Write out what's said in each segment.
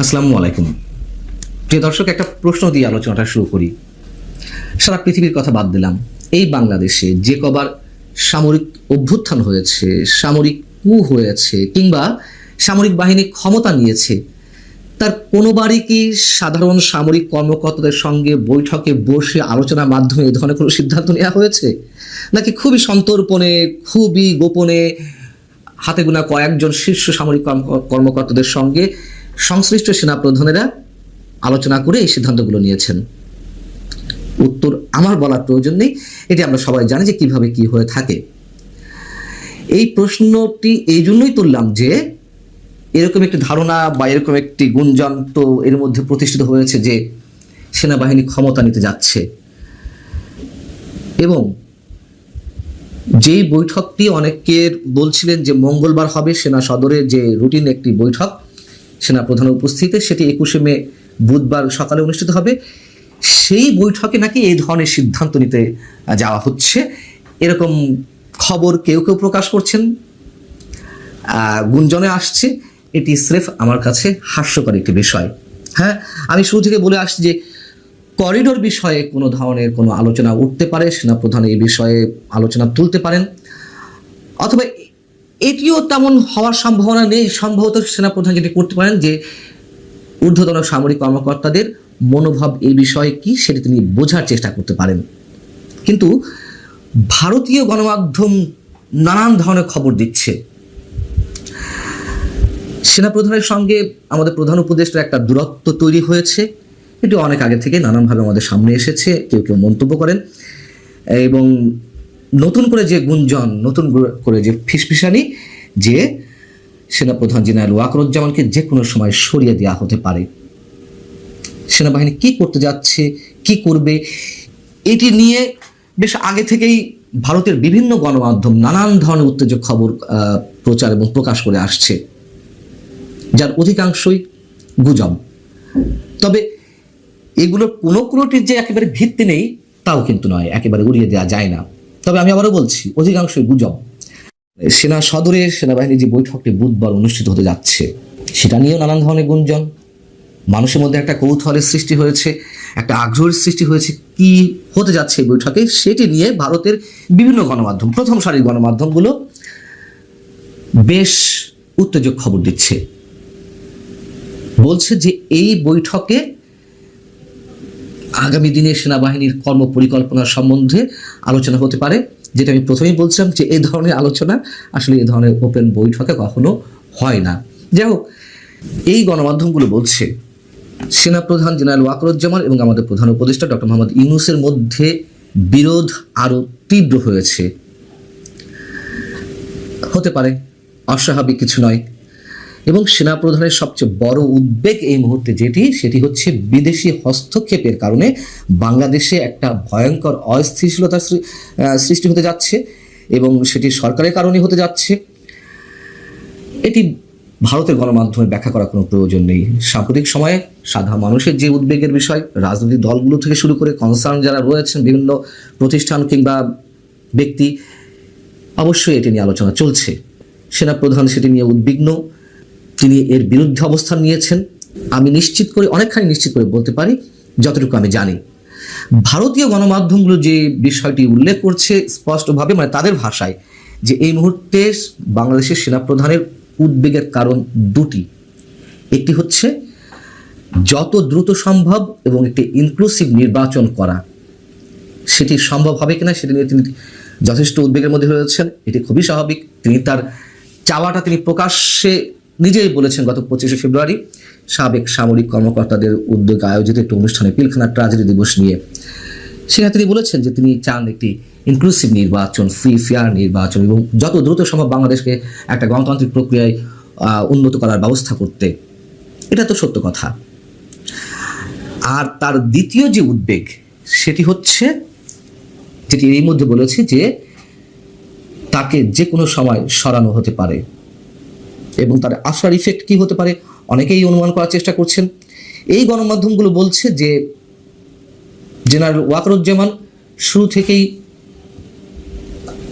আসসালামু আলাইকুম। প্রিয় দর্শক, একটা প্রশ্ন দিয়ে আলোচনাটা শুরু করি। সারা পৃথিবীর কথা বাদ দিলাম, এই বাংলাদেশে যে কবার সামরিক অভ্যুত্থান হয়েছে, সামরিক কু হয়েছে কিংবা সামরিক বাহিনী ক্ষমতা নিয়েছে, তার কোনোবারই কি সাধারণ সামরিক কর্মকর্তাদের সঙ্গে বৈঠকে বসে আলোচনার মাধ্যমে এই ধরনের কোনো সিদ্ধান্ত নেওয়া হয়েছে, নাকি খুবই সন্তর্পণে, খুবই গোপনে হাতে গোনা কয়েকজন শীর্ষ সামরিক কর্মকর্তাদের সঙ্গে সংশ্লিষ্ট সেনাপ্রধানেরা আলোচনা করে এই সিদ্ধান্তগুলো নিয়েছেন? উত্তর আমার বলার প্রয়োজন নেই, এটি আমরা সবাই জানি যে কিভাবে কি হয়ে থাকে। এই প্রশ্নটি এই জন্যই তুললাম যে এরকম একটি ধারণা বা এরকম একটি গুঞ্জন তো এর মধ্যে প্রতিষ্ঠিত হয়েছে যে সেনাবাহিনী ক্ষমতা নিতে যাচ্ছে, এবং যেই বৈঠকটি অনেকের বলছিলেন যে মঙ্গলবার হবে সেনা সদরে যে রুটিন একটি বৈঠক সেনা প্রধানের উপস্থিতিতে, সেটি 21শে মে বুধবার সকালে অনুষ্ঠিত হবে। সেই বৈঠকে নাকি এই ধরনের সিদ্ধান্ত নিতে যাওয়া হচ্ছে, এরকম খবর কেউ কেউ প্রকাশ করছেন, গুঞ্জনে আসছে। এটি স্রেফ আমার কাছে হাস্যকর একটি বিষয়। হ্যাঁ, আমি শুরু থেকে বলে আসছি যে করিডোর বিষয়ে কোনো ধরনের কোনো আলোচনা উঠতে পারে, সেনাপ্রধান এই বিষয়ে আলোচনা তুলতে পারেন, অথবা এটিও তেমন হওয়ার সম্ভাবনা নেই। সম্ভবত সেনাপ্রধান যেটি করতে পারেন যে ঊর্ধ্বতন সামরিক কর্মকর্তাদের মনোভাব এই বিষয়ে কি সেটি তিনি বোঝার চেষ্টা করতে পারেন। কিন্তু ভারতীয় গণমাধ্যম নানান ধরনের খবর দিচ্ছে, সেনাপ্রধানের সঙ্গে আমাদের প্রধান উপদেষ্টার একটা দূরত্ব তৈরি হয়েছে। এটি অনেক আগে থেকে নানানভাবে আমাদের সামনে এসেছে, কেউ কেউ মন্তব্য করেন, এবং নতুন করে যে গুঞ্জন, নতুন করে যে ফিসফিসানি যে সেনাপ্রধান জেনারেল ওয়াকারুজ্জামানকে যে কোনো সময় সরিয়ে দেওয়া হতে পারে। সেনাবাহিনী কি করতে যাচ্ছে, কি করবে, এটি নিয়ে বেশ আগে থেকেই ভারতের বিভিন্ন গণমাধ্যম নানান ধরনের উত্তেজক খবর প্রচার এবং প্রকাশ করে আসছে, যার অধিকাংশই গুজব। তবে এগুলোর কোনোটির যে একেবারে ভিত্তি নেই তাও কিন্তু নয়, একেবারে উড়িয়ে দেওয়া যায় না। তবে আমি আবারও বলছি, অধিকাংশই গুজব। সেনা সদরে সেনাবাহিনীর যে বৈঠকটি বুধবার অনুষ্ঠিত হতে যাচ্ছে, সেটা নিয়েও নানান ধরনের গুঞ্জন। মানুষের মধ্যে একটা কৌতূহলের সৃষ্টি হয়েছে, একটা আগ্রহের সৃষ্টি হয়েছে কি হতে যাচ্ছে এই বৈঠকে, সেটি নিয়ে ভারতের বিভিন্ন গণমাধ্যম, প্রথম সারির গণমাধ্যমগুলো বেশ উত্তেজক খবর দিচ্ছে। বলছে যে এই বৈঠকে আগামী দিনে সেনাবাহিনীর কর্ম পরিকল্পনা সম্বন্ধে আলোচনা হতে পারে, যেটা আমি প্রথমেই বলছিলাম যে এই ধরনের আলোচনা আসলে এই ধরনের ওপেন বৈঠকে কখনো হয় না। যাই হোক, এই গণমাধ্যমগুলো বলছে সেনাপ্রধান জেনারেল ওয়াকারুজ্জামান এবং আমাদের প্রধান উপদেষ্টা ডক্টর মোহাম্মদ ইউনূসের মধ্যে বিরোধ আরও তীব্র হয়েছে। হতে পারে, অস্বাভাবিক কিছু নয়। এবং সেনাপ্রধানের সবচেয়ে বড় উদ্বেগ এই মুহূর্তে সেটি হচ্ছে বিদেশি হস্তক্ষেপের কারণে বাংলাদেশে একটা ভয়ঙ্কর অস্থিতিশীলতার সৃষ্টি হতে যাচ্ছে, এবং সেটি সরকারের কারণে হতে যাচ্ছে। এটি ভারতের গণমাধ্যমে ব্যাখ্যা করার কোনো প্রয়োজন নেই। সাম্প্রতিক সময়ে সাধারণ মানুষের যে উদ্বেগের বিষয়, রাজনৈতিক দলগুলো থেকে শুরু করে কনসার্ন যারা রয়েছেন, বিভিন্ন প্রতিষ্ঠান কিংবা ব্যক্তি, অবশ্যই এটি নিয়ে আলোচনা চলছে। সেনাপ্রধান সেটি নিয়ে উদ্বিগ্ন, তিনি এর বিরুদ্ধে অবস্থান নিয়েছেন। আমি অনেকখানি নিশ্চিত করে বলতে পারি, যতটুকু আমি জানি। ভারতীয় গণমাধ্যমগুলো যে বিষয়টি উল্লেখ করছে স্পষ্টভাবে, মানে তাদের ভাষায়, যে এই মুহূর্তে বাংলাদেশের সেনাপ্রধানের উদ্বেগের কারণ দুটি। একটি হচ্ছে যত দ্রুত সম্ভব এবং একটি ইনক্লুসিভ নির্বাচন করা, সেটি সম্ভব হবে কিনা সেটি নিয়ে তিনি যথেষ্ট উদ্বেগের মধ্যে রয়েছেন। এটি খুবই স্বাভাবিক। তিনি তার চাওয়াটা তিনি প্রকাশ্যে নিজেই বলেছেন গত 25শে ফেব্রুয়ারি সাবেক সামরিক কর্মকর্তাদের উদ্যোগে আয়োজিত একটি অনুষ্ঠানে, পিলখানা ট্র্যাজেডি দিবস নিয়ে। সেখানে তিনি বলেছেন যে তিনি চান একটি ইনক্লুসিভ নির্বাচন, ফ্রি ফেয়ার নির্বাচন, এবং যত দ্রুত সম্ভব বাংলাদেশকে একটা গণতান্ত্রিক প্রক্রিয়ায় উন্নত করার ব্যবস্থা করতে। এটা তো সত্য কথা। আর তার দ্বিতীয় যে উদ্বেগ সেটি হচ্ছে, যেটি এই মধ্যে বলেছে, যে তাকে যে কোনো সময় সরানো হতে পারে, এবং তার আফটার ইফেক্ট কি হতে পারে অনেকেই অনুমান করার চেষ্টা করছেন। এই গণমাধ্যমগুলো বলছে যে জেনারেল ওয়াকারুজ্জামান শুরু থেকেই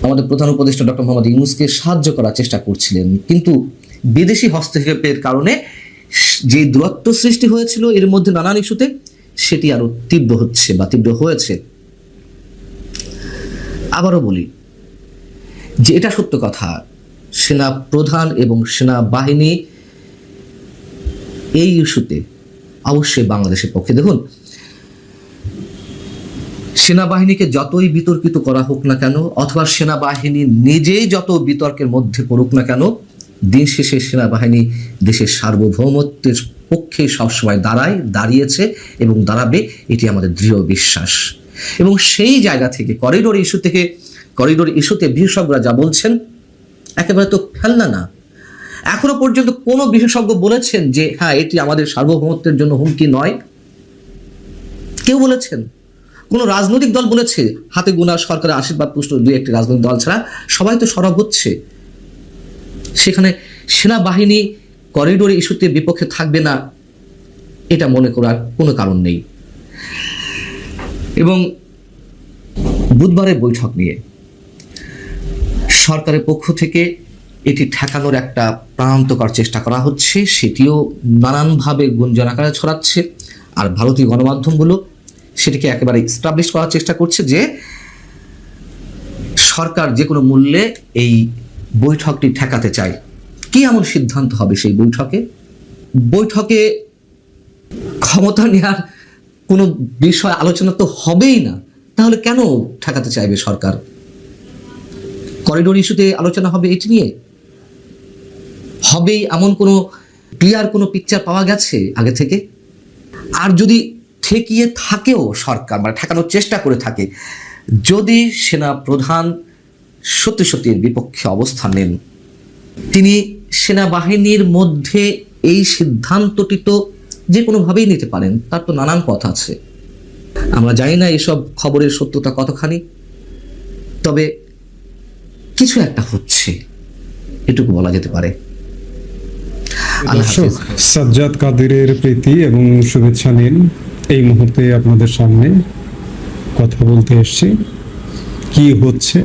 আমাদের প্রধান উপদেষ্টা ডক্টর মোহাম্মদ ইউনূসকে সাহায্য করার চেষ্টা করছিলেন, কিন্তু বিদেশি হস্তক্ষেপের কারণে যে দূরত্ব সৃষ্টি হয়েছিল এর মধ্যে নানান ইস্যুতে, সেটি আরো তীব্র হচ্ছে বা তীব্র হয়েছে। আবারও বলি যে এটা সত্য কথা, সেনা প্রধান এবং সেনাবাহিনী এই ইস্যুতে অবশ্যই বাংলাদেশের পক্ষে। দেখুন, সেনাবাহিনীকে যতই বিতর্কিত করা হোক না কেন, অথবা সেনাবাহিনী নিজেই যত বিতর্কের মধ্যে পড়ুক না কেন, দিন শেষে সেনাবাহিনী দেশের সার্বভৌমত্বের পক্ষে সবসময় দাঁড়িয়েছে এবং দাঁড়াবে, এটি আমাদের দৃঢ় বিশ্বাস। এবং সেই জায়গা থেকে করিডোর ইস্যুতে বিশেষজ্ঞরা যা বলছেন একেবারে তো ফেলনা না। এখনো পর্যন্ত কোনো বিশেষজ্ঞ বলেছেন যে হ্যাঁ এটি আমাদের সার্বভৌমত্বের জন্য হুমকি নয়? কেউ বলেছেন? কোন রাজনৈতিক দল বলেছে? হাতে গোনা সরকারের আশীর্বাদ পুষ্ট দুই একটি রাজনৈতিক দল ছাড়া সবাই তো সরব হচ্ছে। সেখানে সেনাবাহিনী করিডোর ইস্যুতে বিপক্ষে থাকবে না এটা মনে করার কোনো কারণ নেই। এবং বুধবারের বৈঠক নিয়ে সরকারের পক্ষ থেকে এটি ঠেকানোর একটা প্রাণান্তকর চেষ্টা করা হচ্ছে, সেটিও নানানভাবে গুঞ্জন আকারে ছড়াচ্ছে। আর ভারতীয় গণমাধ্যমগুলো সেটিকে একেবারে এস্টাবলিশ করার চেষ্টা করছে যে সরকার যে কোনো মূল্যে এই বৈঠকটি ঠেকাতে চায়। কি এমন সিদ্ধান্ত হবে সেই বৈঠকে ক্ষমতা নেওয়ার কোনো বিষয় আলোচনা তো হবেই না, তাহলে কেন ঠেকাতে চাইবে সরকার? করিডোর ইস্যুতে আলোচনা হবে এটি নিয়ে? হবেই এমন কোনো ক্লিয়ার কোনো পিকচার পাওয়া গেছে আগে থেকে? আর যদি ঠেকিয়ে থাকেও সরকার, মানে ঠেকানোর চেষ্টা করে থাকে, যদি সেনা প্রধান সত্যি সত্যি এর বিপক্ষে অবস্থান নেন, তিনি সেনাবাহিনীর মধ্যে এই সিদ্ধান্তটি তো যে কোনোভাবেই নিতে পারেন, তার তো নানান পথ আছে। আমরা জানি না এসব খবরের সত্যতা কতখানি, তবে কিছু একটা হচ্ছে, এটুকু বলা যেতে পারে। দর্শক, সাজ্জাদ কাদেরের প্রীতি এবং শুভেচ্ছা নিন। এই মুহূর্তে আপনাদের সামনে কথা বলতে এসেছি কি হচ্ছে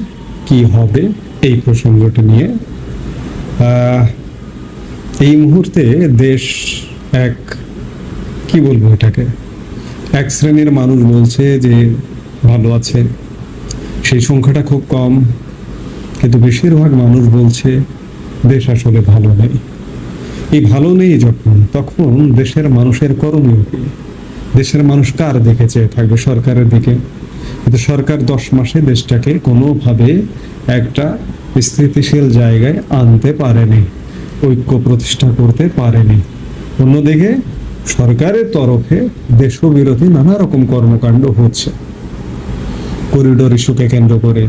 কি হবে এই প্রসঙ্গটা নিয়ে। এই মুহূর্তে দেশ কি বলবো এটাকে, এক শ্রেণীর মানুষ বলছে যে ভালো আছে, সেই সংখ্যাটা খুব কম, কিন্তু বেশিরভাগ মানুষ বলছে দেশ আসলে ভালো নেই। এই ভালো নেই যখন, তখন দেশের মানুষের করণীয় কি? দেশের মানুষ কার দিকে চেয়ে থাকবে? সরকারের দিকে। কিন্তু সরকার 10 মাসে দেশটাকে কোনোভাবে একটা স্থিতিশীল জায়গায় আনতে পারেনি, ঐক্য প্রতিষ্ঠা করতে পারেনি। অন্যদিকে সরকারের তরফে দেশবিরোধী নানা রকম কর্মকাণ্ড হচ্ছে। করিডোর ইস্যুকে কেন্দ্র করে,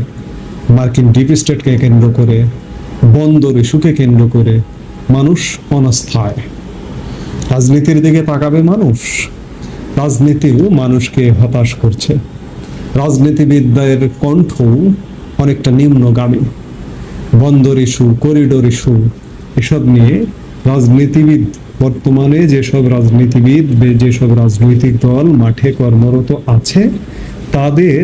মার্কিন ডিপ স্টেটকে কেন্দ্র করে, বন্দর ইস্যুকে কেন্দ্র করে মানুষ অনাস্থায়। রাজনীতির দিকে তাকাবে মানুষ, রাজনীতিও মানুষকে হতাশ করছে। রাজনীতিবিদদের কণ্ঠ অনেকটা নিম্নগামী। বন্দর ইস্যু, করিডোর ইস্যু, এসব নিয়ে রাজনীতিবিদ, বর্তমানে যেসব রাজনীতিবিদ, যেসব রাজনৈতিক দল মাঠে কর্মরত আছে, তাদের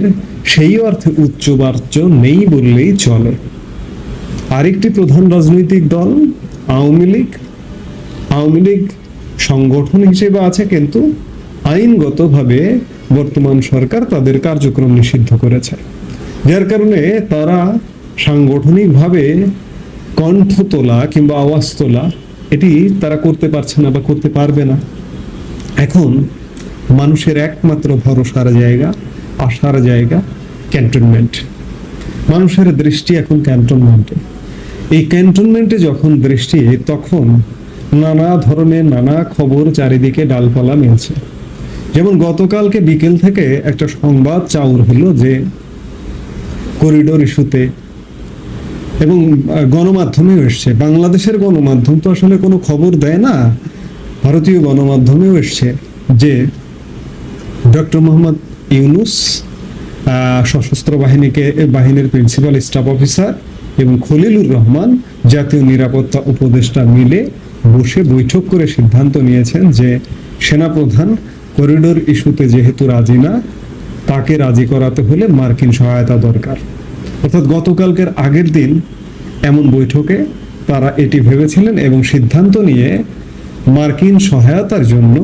সেই অর্থে উচ্চবাচ্য নেই বললেই চলে। আরেকটি প্রধান রাজনৈতিক দল আওয়ামী লীগ সংগঠন হিসেবে আছে, কিন্তু আইনগতভাবে বর্তমান সরকার তাদের কার্যক্রম নিষিদ্ধ করেছে, যার কারণে তারা সাংগঠনিকভাবে কণ্ঠ তোলা কিংবা আওয়াজ তোলা এটি তারা করতে পারছে না বা করতে পারবে না। এখন মানুষের একমাত্র ভরসার জায়গা, আশার জায়গা ক্যান্টনমেন্ট। মানুষের দৃষ্টি এখন ক্যান্টনমেন্টে। এই ক্যান্টনমেন্টে যখন দৃষ্টি, তখন নানা ধরনের নানা খবর চারিদিকে ডালপালা মিলছে। যেমন গতকালকে বিকেল থেকে একটা সংবাদ চাউর হলো যে করিডোর ইস্যুতে, এবং গণমাধ্যমেও এসছে, বাংলাদেশের গণমাধ্যম তো আসলে কোনো খবর দেয় না, ভারতীয় গণমাধ্যমেও এসছে যে ডক্টর মোহাম্মদ ইউনূস, সশস্ত্র বাহিনীর প্রিন্সিপাল স্টাফ অফিসার, এবং খলিলুর রহমান জাতীয় নিরাপত্তা উপদেষ্টা মিলে বসে বৈঠক করে সিদ্ধান্ত নিয়েছেন যে সেনাপ্রধান করিডোর ইস্যুতে যেহেতু রাজি না, তাকে রাজি করাতে হলে মার্কিন সহায়তা দরকার। অর্থাৎ গতকালকের আগের দিন এমন বৈঠকে তারা এটি ভেবেছিলেন এবং সিদ্ধান্ত নিয়ে মার্কিন সহায়তার জন্য